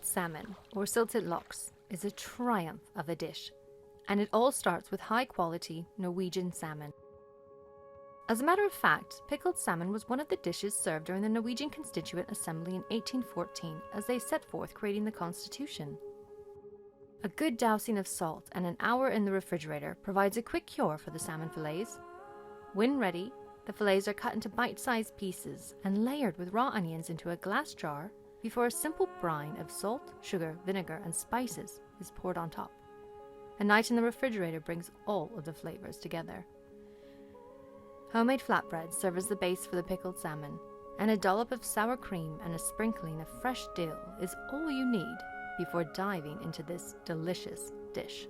Pickled salmon, or syltet lox, is a triumph of a dish, and it all starts with high-quality Norwegian salmon. As a matter of fact, pickled salmon was one of the dishes served during the Norwegian Constituent Assembly in 1814 as they set forth creating the Constitution. A good dousing of salt and an hour in the refrigerator provides a quick cure for the salmon fillets. When ready, the fillets are cut into bite-sized pieces and layered with raw onions into a glass jar before a simple brine of salt, sugar, vinegar, and spices is poured on top. A night in the refrigerator brings all of the flavors together. Homemade flatbreads serve as the base for the pickled salmon, and a dollop of sour cream and a sprinkling of fresh dill is all you need before diving into this delicious dish.